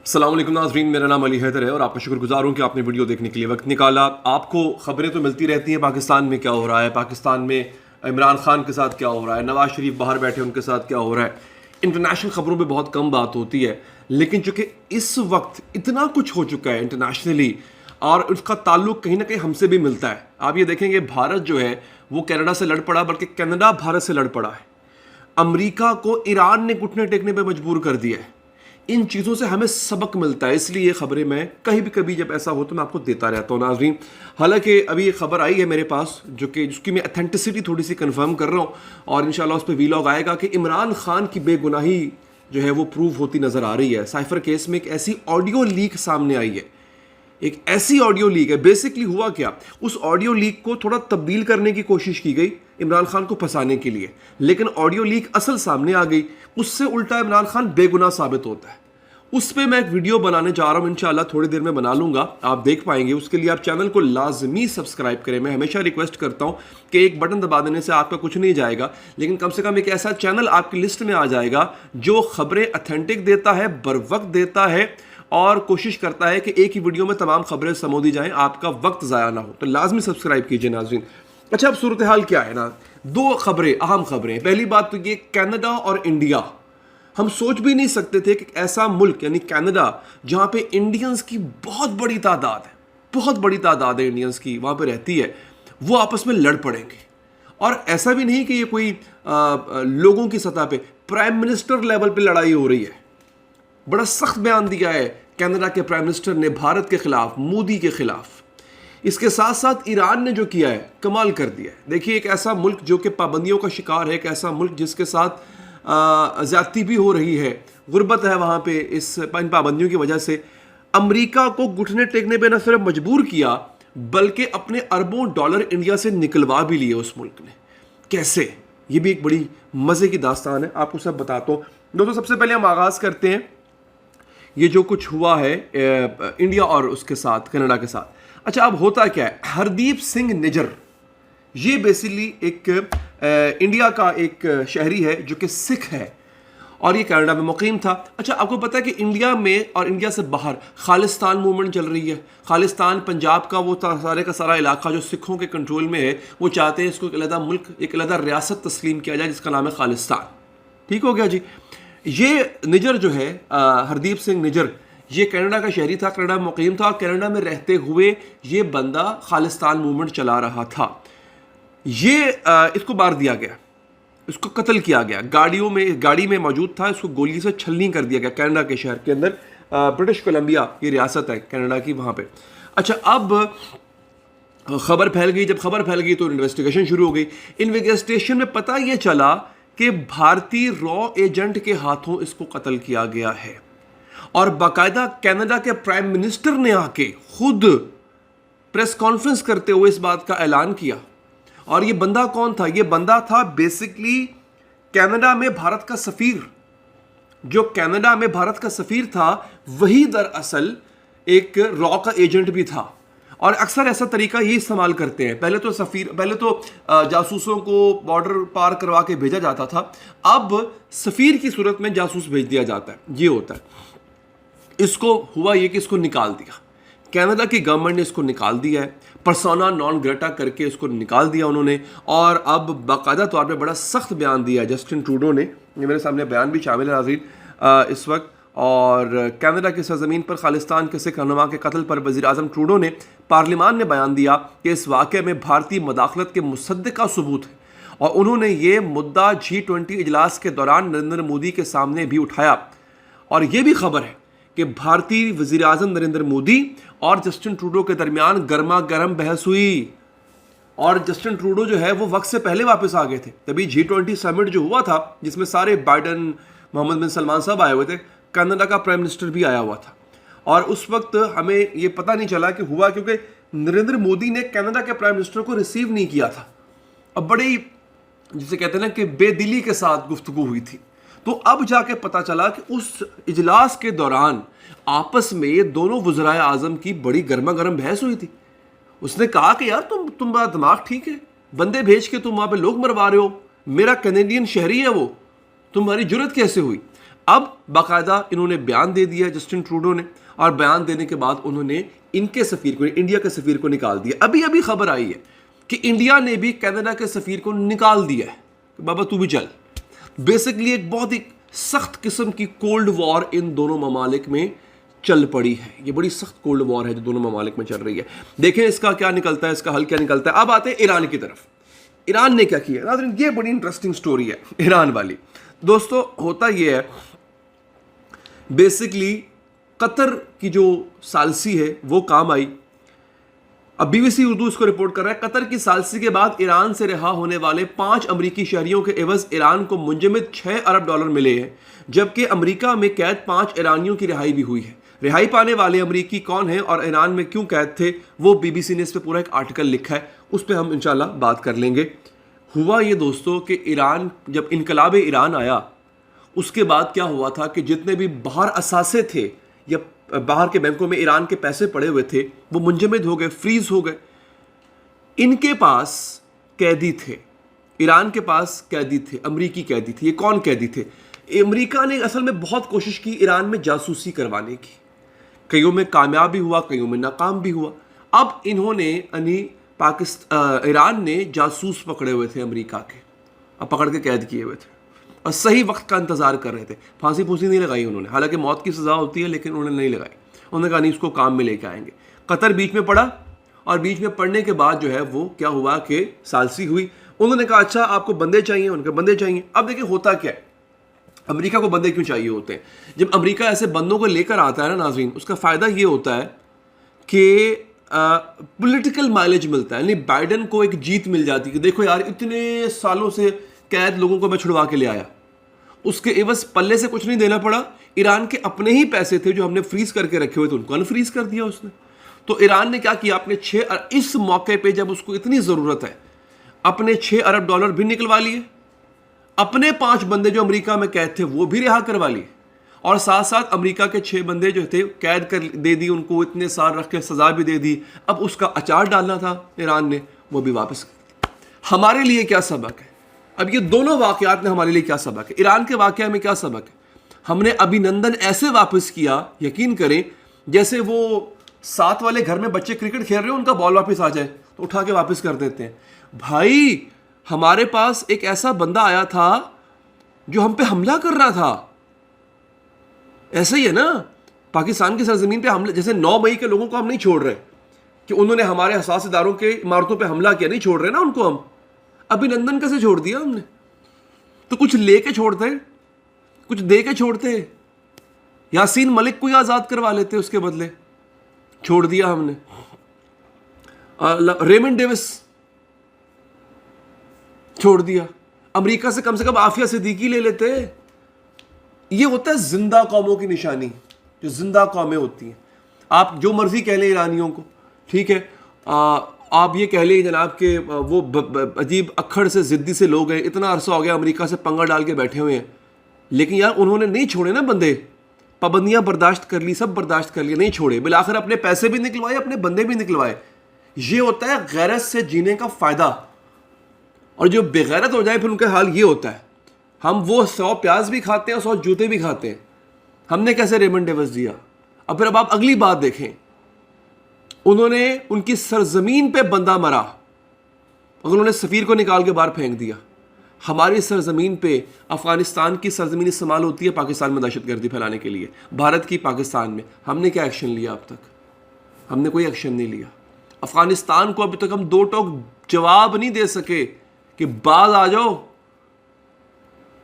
अस्सलाम वालेकुम नाज़रीन, मेरा नाम अली हैदर है और आपका शुक्रगुजार हूँ कि आपने वीडियो देखने के लिए वक्त निकाला। आपको खबरें तो मिलती रहती हैं पाकिस्तान में क्या हो रहा है, पाकिस्तान में इमरान खान के साथ क्या हो रहा है, नवाज शरीफ बाहर बैठे उनके साथ क्या हो रहा है। इंटरनेशनल खबरों में बहुत कम बात होती है, लेकिन चूँकि इस वक्त इतना कुछ हो चुका है इंटरनेशनली और उसका ताल्लुक कहीं ना कहीं हमसे भी मिलता है। आप ये देखेंगे भारत जो है वो कनाडा से लड़ पड़ा, बल्कि कनाडा भारत से लड़ पड़ा है। अमेरिका को ईरान ने घुटने टेकने पे मजबूर कर दिया है। इन चीज़ों से हमें सबक मिलता है, इसलिए ये खबरें मैं कहीं भी कभी जब ऐसा हो तो मैं आपको देता रहता हूँ नाज़रीन। हालांकि अभी ये खबर आई है मेरे पास जिसकी मैं अथेंटिसिटी थोड़ी सी कंफर्म कर रहा हूँ और इंशाल्लाह उस पर वीलॉग आएगा कि इमरान खान की बेगुनाही जो है वो प्रूव होती नज़र आ रही है। साइफर केस में एक ऐसी ऑडियो लीक सामने आई है, एक ऐसी ऑडियो लीक है। बेसिकली हुआ क्या, उस ऑडियो लीक को थोड़ा तब्दील करने की कोशिश की गई इमरान खान को फंसाने के लिए, लेकिन ऑडियो लीक असल सामने आ गई। उससे उल्टा इमरान खान बेगुनाह साबित होता है। उस पर मैं एक वीडियो बनाने जा रहा हूं, इंशाल्लाह थोड़ी देर में बना लूंगा, आप देख पाएंगे। उसके लिए आप चैनल को लाजमी सब्सक्राइब करें। मैं हमेशा रिक्वेस्ट करता हूं कि एक बटन दबा देने से आपका कुछ नहीं जाएगा, लेकिन कम से कम एक ऐसा चैनल आपकी लिस्ट में आ जाएगा जो खबरें अथेंटिक देता है, बर वक्त देता है और कोशिश करता है कि एक ही वीडियो में तमाम खबरें समो दी जाएं, आपका वक्त ज़ाया ना हो। तो लाजमी सब्सक्राइब कीजिए नाज़रीन। अच्छा, अब सूरत हाल क्या है ना, दो खबरें, अहम खबरें। पहली बात तो ये, कनाडा और इंडिया। हम सोच भी नहीं सकते थे कि ऐसा मुल्क यानी कनाडा, जहाँ पे इंडियंस की बहुत बड़ी तादाद है, बहुत बड़ी तादाद है इंडियंस की वहाँ पे रहती है, वो आपस में लड़ पड़ेंगे। और ऐसा भी नहीं कि ये कोई लोगों की सतह पे, प्राइम मिनिस्टर लेवल पे लड़ाई हो रही है। बड़ा सख्त बयान दिया है कनाडा के प्राइम मिनिस्टर ने भारत के खिलाफ, मोदी के खिलाफ। इसके साथ साथ ईरान ने जो किया है कमाल कर दिया है। देखिए, एक ऐसा मुल्क जो कि पाबंदियों का शिकार है, एक ऐसा मुल्क जिसके साथ ज़्यादती भी हो रही है, गुर्बत है वहाँ पे इन पाबंदियों की वजह से। अमेरिका को घुटने टेकने पे न सिर्फ मजबूर किया, बल्कि अपने अरबों डॉलर इंडिया से निकलवा भी लिए उस मुल्क ने। कैसे, ये भी एक बड़ी मज़े की दास्तान है, आपको सब बताता हूँ। दोस्तों, सबसे पहले हम आगाज़ करते हैं ये जो कुछ हुआ है इंडिया और उसके साथ, कनाडा के साथ। अच्छा, अब होता क्या है, हरदीप सिंह निज्जर, ये बेसिकली एक इंडिया का एक शहरी है जो कि सिख है और ये कनाडा में मुकीम था। अच्छा, आपको पता है कि इंडिया में और इंडिया से बाहर खालिस्तान मूवमेंट चल रही है। खालिस्तान पंजाब का वो सारे का सारा इलाका जो सिखों के कंट्रोल में है, वो चाहते हैं इसको एक अलग मुल्क, एक अलग रियासत तस्लीम किया जाए जिसका नाम है खालिस्तान। ठीक हो गया जी। ये निज्जर जो है, हरदीप सिंह निज्जर, ये कनाडा का शहरी था, कनाडा में मुकीम था और कनाडा में रहते हुए ये बंदा खालिस्तान मूवमेंट चला रहा था। ये इसको मार दिया गया, इसको कत्ल किया गया। गाड़ी में मौजूद था, इसको गोली से छलनी कर दिया गया कनाडा के शहर के अंदर। ब्रिटिश कोलंबिया ये रियासत है कनाडा की, वहाँ पे। अच्छा, अब खबर फैल गई। जब खबर फैल गई तो इन्वेस्टिगेशन शुरू हो गई। इन्वेस्टिगेशन में पता ये चला कि भारतीय रॉ एजेंट के हाथों इसको कत्ल किया गया है और बाकायदा कनाडा के प्राइम मिनिस्टर ने आके खुद प्रेस कॉन्फ्रेंस करते हुए इस बात का ऐलान किया। और ये बंदा कौन था? ये बंदा था बेसिकली कनाडा में भारत का सफीर। जो कनाडा में भारत का सफीर था, वही दरअसल एक रॉ का एजेंट भी था। और अक्सर ऐसा तरीका ये इस्तेमाल करते हैं। पहले तो जासूसों को बॉर्डर पार करवा के भेजा जाता था, अब सफीर की सूरत में जासूस भेज दिया जाता है। ये होता है। इसको हुआ ये कि इसको निकाल दिया, कनाडा की गवर्नमेंट ने इसको निकाल दिया है, पर्सोना नॉन ग्रेटा करके इसको निकाल दिया उन्होंने। और अब बाकायदा तौर पे बड़ा सख्त बयान दिया है जस्टिन ट्रूडो ने। ये मेरे सामने बयान भी शामिल है नाज़रीन इस वक्त। और कनाडा की सरजमीन पर खालिस्तान के सिख रहनुमा के कत्ल पर वज़ीर आज़म ट्रूडो ने पार्लियामान में बयान दिया कि इस वाक़े में भारतीय मदाखलत के मुसद्दिक़ का सबूत है। और उन्होंने ये मुद्दा G20 इजलास के दौरान नरेंद्र मोदी के सामने भी उठाया। और ये भी खबर है कि भारतीय वज़ीर आज़म नरेंद्र मोदी और जस्टिन ट्रूडो के दरमियान गर्मा गर्म बहस हुई। और जस्टिन ट्रूडो जो है वो वक्त से पहले वापस आ गए थे। तभी G20 समिट जो हुआ था, जिसमें सारे बाइडन, मोहम्मद बिन सलमान साहब आए हुए थे, कनाडा का प्राइम मिनिस्टर भी आया हुआ था। और उस वक्त हमें ये पता नहीं चला कि हुआ, क्योंकि नरेंद्र मोदी ने कनाडा के प्राइम मिनिस्टर को रिसीव नहीं किया था। अब बड़ी, जिसे कहते हैं ना कि बेदिली के साथ गुफ्तगू हुई थी। तो अब जाके पता चला कि उस इजलास के दौरान आपस में ये दोनों वज़राए आज़म की बड़ी गर्मा गर्म बहस हुई थी। उसने कहा कि यार तुम्हारा दिमाग ठीक है, बंदे भेज के तुम वहाँ पे लोग मरवा रहे हो, मेरा कैनेडियन शहरी है वो, तुम्हारी जुर्रत कैसे हुई? अब बाकायदा इन्होंने बयान दे दिया जस्टिन ट्रूडो ने, और बयान देने के बाद उन्होंने इनके सफ़ीर को, इंडिया के सफ़ीर को निकाल दिया। अभी अभी खबर आई है कि इंडिया ने भी कनाडा के सफ़ीर को निकाल दिया है कि बाबा तू भी चल। बेसिकली एक बहुत ही सख्त किस्म की कोल्ड वॉर इन दोनों ममालिक में चल पड़ी है। ये बड़ी सख्त कोल्ड वॉर है जो दोनों ममालिक में चल रही है। देखें इसका क्या निकलता है, इसका हल क्या निकलता है। अब आते हैं ईरान की तरफ। ईरान ने क्या किया नाज़रीन, ये बड़ी इंटरेस्टिंग स्टोरी है ईरान वाली। दोस्तों होता ये है, बेसिकली कतर की जो सालसी है वो काम आई। अब बीबीसी उर्दू इसको रिपोर्ट कर रहा है, कतर की सालसी के बाद ईरान से रिहा होने वाले 5 अमरीकी शहरियों के एवज ईरान को मुंजमद $6 अरब मिले हैं, जबकि अमरीका में कैद 5 ईरानियों की रिहाई भी हुई है। रिहाई पाने वाले अमरीकी कौन हैं और ईरान में क्यों कैद थे, वो बीबीसी ने इस पर पूरा एक आर्टिकल लिखा है, उस पर हम इंशाल्लाह बात कर लेंगे। हुआ ये दोस्तों कि ईरान, जब इनकलाब ईरान आया उसके बाद क्या हुआ था कि जितने भी बाहर असासे थे या बाहर के बैंकों में ईरान के पैसे पड़े हुए थे वो मुंजमद हो गए, फ्रीज हो गए। इनके पास कैदी थे, ईरान के पास कैदी थे, अमरीकी कैदी थे। ये कौन कैदी थे? अमरीका ने असल में बहुत कोशिश की ईरान में जासूसी करवाने की, कईयों में कामयाब भी हुआ, कईयों में नाकाम भी हुआ। अब इन्होंने ईरान ने जासूस पकड़े हुए थे अमरीका के, अब पकड़ के कैद किए हुए थे और सही वक्त का इंतज़ार कर रहे थे। फांसी फूसी नहीं लगाई उन्होंने, हालांकि मौत की सज़ा होती है लेकिन उन्होंने नहीं लगाई। उन्होंने कहा नहीं, इसको काम में लेके आएंगे। कतर बीच में पड़ा और बीच में पड़ने के बाद जो है वो क्या हुआ कि सालसी हुई। उन्होंने कहा अच्छा आपको बंदे चाहिए, उनके बंदे चाहिए। अब देखिए होता क्या है, अमेरिका को बंदे क्यों चाहिए होते हैं? जब अमेरिका ऐसे बंदों को लेकर आता है ना नाज़रीन, उसका फ़ायदा ये होता है कि पॉलिटिकल माइलेज मिलता है। यानी बाइडन को एक जीत मिल जाती है कि देखो यार इतने सालों से कैद लोगों को मैं छुड़वा के ले आया, उसके एवज पल्ले से कुछ नहीं देना पड़ा। ईरान के अपने ही पैसे थे जो हमने फ्रीज करके रखे हुए थे, उनको अनफ्रीज कर दिया उसने। तो ईरान ने क्या किया, अपने 6 इस मौके पे जब उसको इतनी ज़रूरत है, अपने $6 अरब भी निकलवा लिए, अपने 5 बंदे जो अमेरिका में कैद थे वो भी रिहा करवा लिए, और साथ साथ अमेरिका के 6 बंदे जो थे कैद कर दे दी, उनको इतने साल रख के सज़ा भी दे दी। अब उसका अचार डालना था ईरान ने, वो भी वापस। हमारे लिए क्या सबक है? अब ये दोनों वाक़यात ने हमारे लिए क्या सबक है? ईरान के वाक़या में क्या सबक है? हमने अभिनंदन ऐसे वापस किया, यकीन करें जैसे वो 7 वाले घर में बच्चे क्रिकेट खेल रहे हो, उनका बॉल वापस आ जाए तो उठा के वापस कर देते हैं। भाई हमारे पास एक ऐसा बंदा आया था जो हम पे हमला कर रहा था। ऐसे ही है ना, पाकिस्तान की सरजमीन पे हमले, जैसे 9 मई के लोगों को हम नहीं छोड़ रहे कि उन्होंने हमारे हसास इदारों के इमारतों पे हमला किया, नहीं छोड़ रहे ना उनको। हम अभिनंदन कैसे छोड़ दिया हमने? तो कुछ लेके छोड़ते, कुछ दे के छोड़ते। यासीन मलिक को ही आज़ाद करवा लेते, उसके बदले छोड़ दिया हमने। रेमंड डेविस छोड़ दिया। अमेरिका से कम आफिया सिद्दीकी ले लेते। ये होता है जिंदा कौमों की निशानी, जो जिंदा कौमें होती हैं। आप जो मर्जी कह लें ईरानियों को, ठीक है, आप ये कह लें जनाब के वो अजीब अक्खड़ से ज़िद्दी से लोग हैं, इतना अरसा हो गया अमेरिका से पंगा डाल के बैठे हुए हैं, लेकिन यार उन्होंने नहीं छोड़े ना बंदे। पाबंदियां बर्दाश्त कर ली, सब बर्दाश्त कर लिया, नहीं छोड़े, बिल आखिर अपने पैसे भी निकलवाए, अपने बंदे भी निकलवाए। ये होता है गैरत से जीने का फ़ायदा। और जो बेगैरत हो जाए फिर उनका हाल ये होता है, हम वो 100 प्याज भी खाते हैं, 100 जूते भी खाते हैं। हमने कैसे रेमंड डेविस दिया। अब फिर अब आप अगली बात देखें, उन्होंने उनकी सरजमीन पे बंदा मरा, अगर उन्होंने सफ़ीर को निकाल के बाहर फेंक दिया। हमारी सरजमीन पे अफगानिस्तान की सरजमीन इस्तेमाल होती है पाकिस्तान में दहशतगर्दी फैलाने के लिए, भारत की पाकिस्तान में। हमने क्या एक्शन लिया? अब तक हमने कोई एक्शन नहीं लिया। अफगानिस्तान को अभी तक हम 2 टोक जवाब नहीं दे सके कि बाज आ जाओ,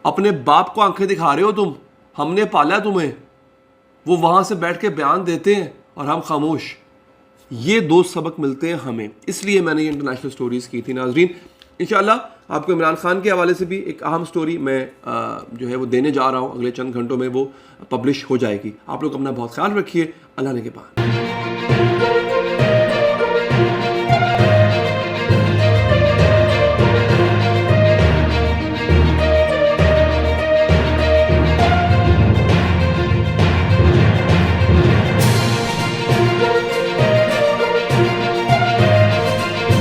अपने बाप को आंखें दिखा रहे हो तुम, हमने पाला तुम्हें। वो वहां से बैठ के बयान देते हैं और हम खामोश। ये 2 सबक मिलते हैं हमें, इसलिए मैंने ये इंटरनेशनल स्टोरीज की थी नाजरीन। इंशाल्लाह आपको इमरान खान के हवाले से भी एक अहम स्टोरी मैं जो है वो देने जा रहा हूँ, अगले चंद घंटों में वो पब्लिश हो जाएगी। आप लोग अपना बहुत ख्याल रखिए। अल्लाह ने के बाद।